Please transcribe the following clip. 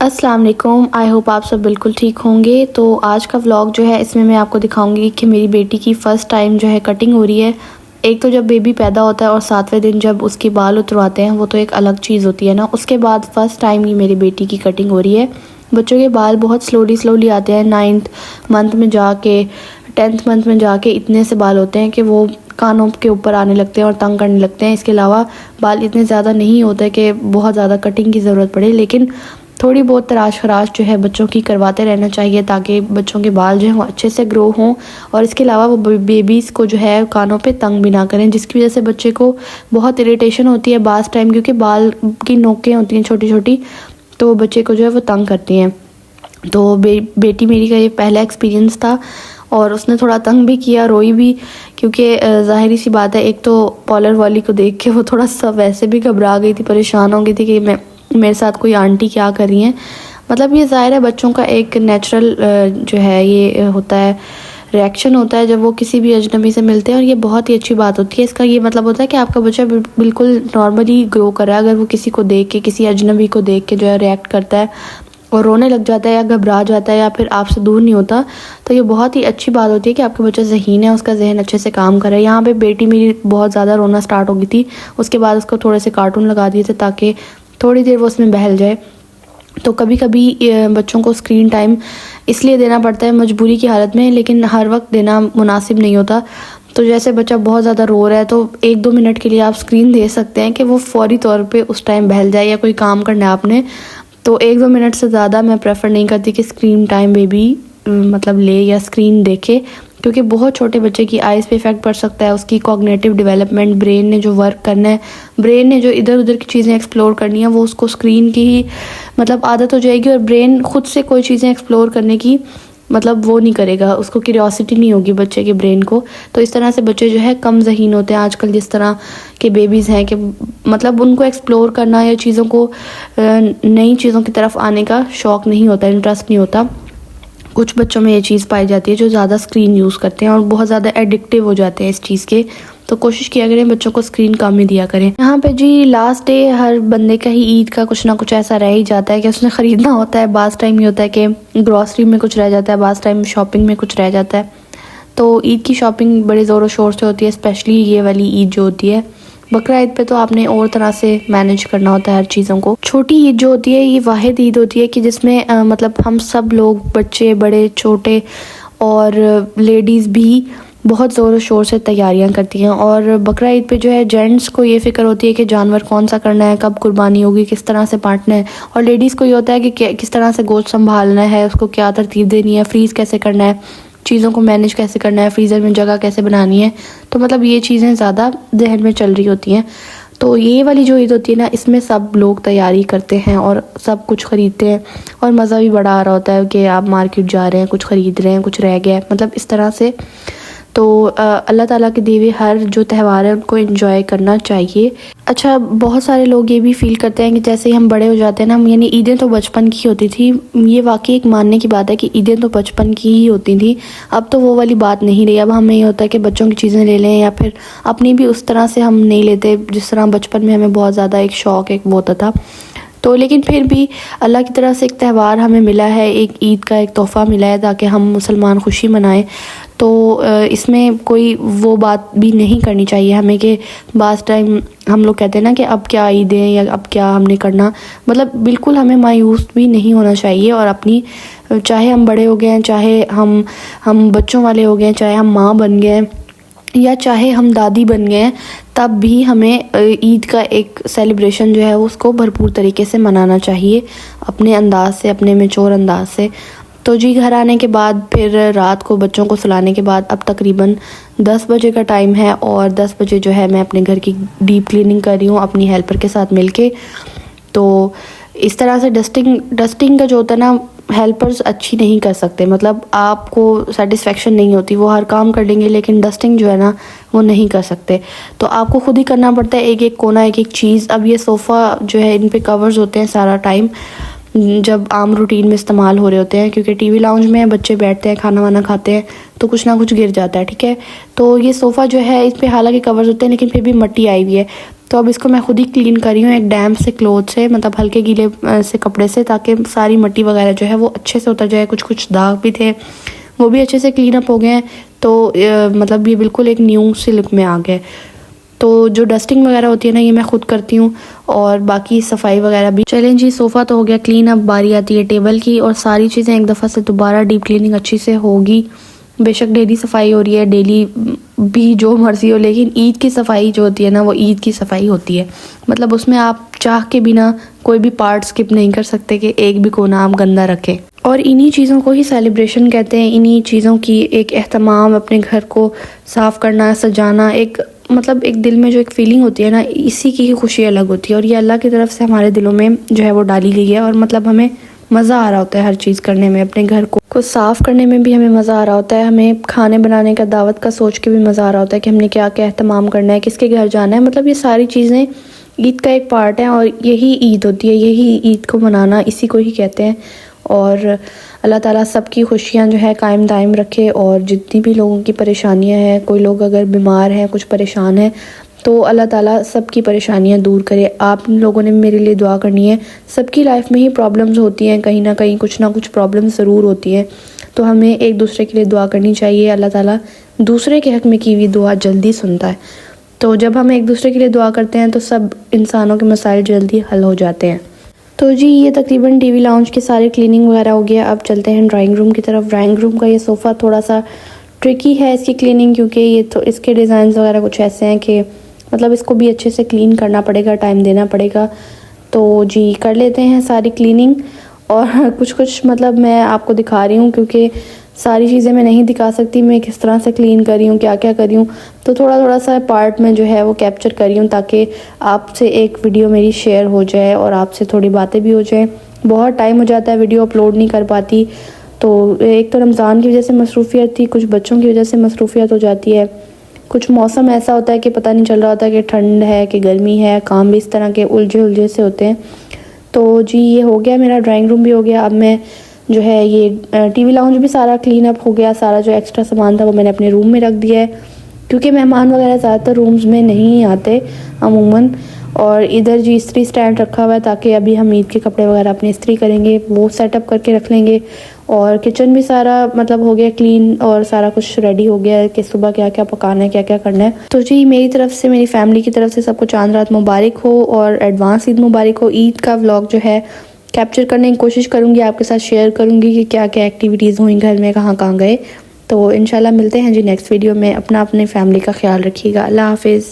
अस्सलाम वालेकुम। I hope आप सब बिल्कुल ठीक होंगे। तो आज का व्लॉग जो है इसमें मैं आपको दिखाऊंगी कि मेरी बेटी की फ़र्स्ट टाइम जो है कटिंग हो रही है। एक तो जब बेबी पैदा होता है और 7वें दिन जब उसके बाल उतरवाते हैं वो तो एक अलग चीज़ होती है ना। उसके बाद फ़र्स्ट टाइम ही मेरी बेटी की कटिंग हो रही है। बच्चों के बाल बहुत स्लोली आते हैं। 9th मंथ में जाके 10th मंथ में जाके इतने से बाल होते हैं कि वो कानों के ऊपर आने लगते हैं और तंग करने लगते हैं। इसके अलावा बाल इतने ज़्यादा नहीं होते कि बहुत ज़्यादा कटिंग की ज़रूरत पड़े, लेकिन थोड़ी बहुत तराश खराश जो है बच्चों की करवाते रहना चाहिए ताकि बच्चों के बाल जो हैं वो अच्छे से ग्रो हों। और इसके अलावा वो बेबीज़ को जो है कानों पे तंग भी ना करें, जिसकी वजह से बच्चे को बहुत इरिटेशन होती है बाज़ टाइम, क्योंकि बाल की नोकें होती हैं छोटी छोटी, तो बच्चे को जो है वो तंग करती हैं। तो बेटी मेरी का ये पहला एक्सपीरियंस था और उसने थोड़ा तंग भी किया, रोई भी, क्योंकि ज़ाहिरी सी बात है, एक तो पॉलर वाली को देख के वो थोड़ा सा वैसे भी घबरा गई थी, परेशान हो गई थी कि मेरे साथ कोई आंटी क्या कर रही हैं। मतलब ये ज़ाहिर है बच्चों का एक नेचुरल जो है ये होता है, रिएक्शन होता है जब वो किसी भी अजनबी से मिलते हैं, और ये बहुत ही अच्छी बात होती है। इसका ये मतलब होता है कि आपका बच्चा बिल्कुल नॉर्मली ग्रो कर रहा है। अगर वो किसी को देख के, किसी अजनबी को देख के जो है रिएक्ट करता है और रोने लग जाता है या घबरा जाता है या फिर आपसे दूर नहीं होता, तो ये बहुत ही अच्छी बात होती है कि आपका बच्चा ज़हीन है, उसका जहन अच्छे से काम कर रहा है। यहाँ पे बेटी मेरी बहुत ज़्यादा रोना स्टार्ट हो गई थी। उसके बाद उसको थोड़े से कार्टून लगा दिए थे ताकि थोड़ी देर वो उसमें बहल जाए। तो कभी कभी बच्चों को स्क्रीन टाइम इसलिए देना पड़ता है मजबूरी की हालत में, लेकिन हर वक्त देना मुनासिब नहीं होता। तो जैसे बच्चा बहुत ज़्यादा रो रहा है तो 1-2 मिनट के लिए आप स्क्रीन दे सकते हैं कि वो फौरी तौर पे उस टाइम बहल जाए, या कोई काम करना है आपने तो 1-2 मिनट से ज़्यादा मैं प्रेफर नहीं करती कि स्क्रीन टाइम बेबी मतलब ले या स्क्रीन देखे, क्योंकि बहुत छोटे बच्चे की आइज़ पे इफ़ेक्ट पड़ सकता है। उसकी कॉग्निटिव डेवलपमेंट, ब्रेन ने जो वर्क करना है, ब्रेन ने जो इधर उधर की चीज़ें एक्सप्लोर करनी है, वो उसको स्क्रीन की ही मतलब आदत हो जाएगी, और ब्रेन खुद से कोई चीज़ें एक्सप्लोर करने की मतलब वो नहीं करेगा, उसको क्यूरियोसिटी नहीं होगी बच्चे के ब्रेन को। तो इस तरह से बच्चे जो है कम ज़हीन होते हैं आजकल, जिस तरह के बेबीज़ हैं कि मतलब उनको एक्सप्लोर करना या चीज़ों को नई चीज़ों की तरफ आने का शौक़ नहीं होता, इंटरेस्ट नहीं होता। कुछ बच्चों में ये चीज़ पाई जाती है जो ज़्यादा स्क्रीन यूज़ करते हैं और बहुत ज़्यादा एडिक्टिव हो जाते हैं इस चीज़ के। तो कोशिश किया करें बच्चों को स्क्रीन कम ही दिया करें। यहाँ पे जी लास्ट डे हर बंदे का ही ईद का कुछ ना कुछ ऐसा रह ही जाता है कि उसने ख़रीदना होता है। बाज़ टाइम ये होता है कि ग्रॉसरी में कुछ रह जाता है, बाज़ टाइम शॉपिंग में कुछ रह जाता है। तो ईद की शॉपिंग बड़े ज़ोरों शोर से होती है, स्पेशली ये वाली ईद जो होती है। बकरा ईद पे तो आपने और तरह से मैनेज करना होता है हर चीज़ों को। छोटी ईद जो होती है ये वाहिद ईद होती है कि जिसमें मतलब हम सब लोग, बच्चे बड़े छोटे और लेडीज़ भी बहुत ज़ोर शोर से तैयारियां करती हैं। और बकरा ईद पे जो है जेंट्स को ये फ़िक्र होती है कि जानवर कौन सा करना है, कब कुर्बानी होगी, किस तरह से बांटना है, और लेडीज़ को ये होता है कि किस तरह से गोश्त संभालना है, उसको क्या तरतीब देनी है, फ्रीज़ कैसे करना है, चीज़ों को मैनेज कैसे करना है, फ्रीज़र में जगह कैसे बनानी है। तो मतलब ये चीज़ें ज़्यादा जहन में चल रही होती हैं। तो ये वाली जो ईद होती है ना, इसमें सब लोग तैयारी करते हैं और सब कुछ ख़रीदते हैं, और मज़ा भी बड़ा आ रहा होता है कि आप मार्केट जा रहे हैं, कुछ ख़रीद रहे हैं, कुछ रह गया है, मतलब इस तरह से। तो अल्लाह ताला के दिए हुए हर जो त्यौहार है उनको एंजॉय करना चाहिए। अच्छा, बहुत सारे लोग ये भी फ़ील करते हैं कि जैसे ही हम बड़े हो जाते हैं ना, यानी ईदें तो बचपन की होती थी। ये वाकई एक मानने की बात है कि ईदें तो बचपन की ही होती थी। अब तो वो वाली बात नहीं रही। अब हमें ये होता है कि बच्चों की चीज़ें ले लें, या फिर अपनी भी उस तरह से हम नहीं लेते जिस तरह बचपन में हमें बहुत ज़्यादा एक शौक़ एक वो होता था। तो लेकिन फिर भी अल्लाह की तरफ से एक त्यौहार हमें मिला है, एक ईद का एक तोहफ़ा मिला है ताकि हम मुसलमान खुशी मनाएं। तो इसमें कोई वो बात भी नहीं करनी चाहिए हमें कि बाज़ टाइम हम लोग कहते हैं ना कि अब क्या ईद है या अब क्या हमने करना, मतलब बिल्कुल हमें मायूस भी नहीं होना चाहिए। और अपनी, चाहे हम बड़े हो गए हैं, चाहे हम बच्चों वाले हो गए हैं, चाहे हम माँ बन गए हैं या चाहे हम दादी बन गए हैं, तब भी हमें ईद का एक सेलिब्रेशन जो है उसको भरपूर तरीके से मनाना चाहिए, अपने अंदाज से, अपने मैच्योर अंदाज से। तो जी घर आने के बाद फिर रात को बच्चों को सुलाने के बाद अब तकरीबन 10 बजे का टाइम है, और 10 बजे जो है मैं अपने घर की डीप क्लीनिंग कर रही हूँ अपनी हेल्पर के साथ मिलके। तो इस तरह से डस्टिंग का जो होता है ना, हेल्पर्स अच्छी नहीं कर सकते, मतलब आपको सेटिस्फेक्शन नहीं होती। वो हर काम कर लेंगे लेकिन डस्टिंग जो है ना वो नहीं कर सकते, तो आपको खुद ही करना पड़ता है, एक एक कोना, एक एक चीज़। अब ये सोफ़ा जो है, इन पे कवर्स होते हैं सारा टाइम जब आम रूटीन में इस्तेमाल हो रहे होते हैं, क्योंकि टीवी लाउंज में बच्चे बैठते हैं, खाना वाना खाते हैं, तो कुछ ना कुछ गिर जाता है, ठीक है। तो ये सोफ़ा जो है इस पे हालांकि कवर्स होते हैं लेकिन फिर भी मट्टी आई हुई है। तो अब इसको मैं खुद ही क्लीन कर रही हूँ एक डैम्प से क्लॉथ से, मतलब हल्के गीले से कपड़े से, ताकि सारी मिट्टी वगैरह जो है वो अच्छे से उतर जाए। कुछ कुछ दाग भी थे वो भी अच्छे से क्लीन अप हो गए हैं। तो मतलब ये बिल्कुल एक न्यू सी लुक में आ गए। तो जो डस्टिंग वगैरह होती है ना ये मैं खुद करती हूँ, और बाकी सफाई वगैरह भी। चलें जी, सोफ़ा तो हो गया क्लीन, अब बारी आती है टेबल की, और सारी चीज़ें एक दफ़ा से दोबारा डीप क्लीनिंग अच्छी से होगी। बेशक डेली सफाई हो रही है, डेली भी जो मर्जी हो, लेकिन ईद की सफाई जो होती है ना वो ईद की सफाई होती है। मतलब उसमें आप चाह के बिना कोई भी पार्ट स्किप नहीं कर सकते कि एक भी कोना आप गंदा रखें। और इन्हीं चीज़ों को ही सेलिब्रेशन कहते हैं, इन्हीं चीज़ों की एक एहतमाम, अपने घर को साफ़ करना, सजाना, एक मतलब एक दिल में जो एक फ़ीलिंग होती है ना, इसी की ही खुशी अलग होती है। और ये अल्लाह की तरफ से हमारे दिलों में जो है वो डाली गई है। और मतलब हमें मज़ा आ रहा होता है हर चीज़ करने में, अपने घर को साफ़ करने में भी हमें मज़ा आ रहा होता है, हमें खाने बनाने का, दावत का सोच के भी मज़ा आ रहा होता है कि हमने क्या क्या एहतमाम करना है, किसके घर जाना है। मतलब ये सारी चीज़ें ईद का एक पार्ट है, और यही ईद होती है, यही ईद को मनाना, इसी को ही कहते हैं। और अल्लाह ताला सबकी खुशियाँ जो है कायम दायम रखे, और जितनी भी लोगों की परेशानियाँ हैं, कोई लोग अगर बीमार हैं, कुछ परेशान हैं, तो अल्लाह ताला सबकी परेशानियाँ दूर करे। आप लोगों ने मेरे लिए दुआ करनी है। सबकी लाइफ में ही प्रॉब्लम्स होती हैं, कहीं ना कहीं कुछ ना कुछ प्रॉब्लम्स ज़रूर होती हैं, तो हमें एक दूसरे के लिए दुआ करनी चाहिए। अल्लाह ताला दूसरे के हक़ में की हुई दुआ जल्दी सुनता है। तो जब हम एक दूसरे के लिए दुआ करते हैं तो सब इंसानों के मसाइल जल्दी हल हो जाते हैं। तो जी ये तकरीबन टीवी लाउंज की सारी क्लीनिंग वगैरह हो गया। अब चलते हैं ड्राइंग रूम की तरफ। ड्राइंग रूम का ये सोफ़ा थोड़ा सा ट्रिकी है इसकी क्लीनिंग, क्योंकि ये तो इसके डिज़ाइन वगैरह कुछ ऐसे हैं कि मतलब इसको भी अच्छे से क्लीन करना पड़ेगा, टाइम देना पड़ेगा। तो जी कर लेते हैं सारी क्लीनिंग। और कुछ कुछ मतलब मैं आपको दिखा रही हूँ, क्योंकि सारी चीज़ें मैं नहीं दिखा सकती, मैं किस तरह से क्लीन कर रही हूँ, क्या क्या कर रही हूँ। तो थोड़ा थोड़ा सा पार्ट में जो है वो कैप्चर कर रही हूँ, ताकि आपसे एक वीडियो मेरी शेयर हो जाए और आपसे थोड़ी बातें भी हो जाए। बहुत टाइम हो जाता है, वीडियो अपलोड नहीं कर पाती। तो एक तो रमज़ान की वजह से मसरूफ़ियत थी, कुछ बच्चों की वजह से मसरूफ़ियत हो जाती है, कुछ मौसम ऐसा होता है कि पता नहीं चल रहा होता कि ठंड है कि गर्मी है, काम भी इस तरह के उलझे से होते हैं। तो जी ये हो गया, मेरा ड्राइंग रूम भी हो गया। अब मैं जो है ये टीवी लाउंज भी सारा क्लीन अप हो गया, सारा जो एक्स्ट्रा सामान था वो मैंने अपने रूम में रख दिया है, क्योंकि मेहमान वगैरह ज़्यादातर रूम्स में नहीं आते अमूमन। और इधर जी इस्त्री स्टैंड रखा हुआ है, ताकि अभी हम ईद के कपड़े वगैरह अपनी इस्त्री करेंगे, वो सेटअप करके रख लेंगे। और किचन भी सारा मतलब हो गया क्लीन, और सारा कुछ रेडी हो गया है कि सुबह क्या क्या पकाना है, क्या क्या करना है। तो जी मेरी तरफ से, मेरी फैमिली की तरफ से सबको चांद रात मुबारक हो, और एडवांस ईद मुबारक हो। ईद का व्लॉग जो है कैप्चर करने की कोशिश करूँगी, आपके साथ शेयर करूँगी कि क्या क्या एक्टिविटीज़ हुई घर में, कहाँ कहाँ गए। तो इंशाल्लाह मिलते हैं जी नेक्स्ट वीडियो में। अपना अपने फैमिली का ख्याल रखिएगा। अल्लाह हाफिज़।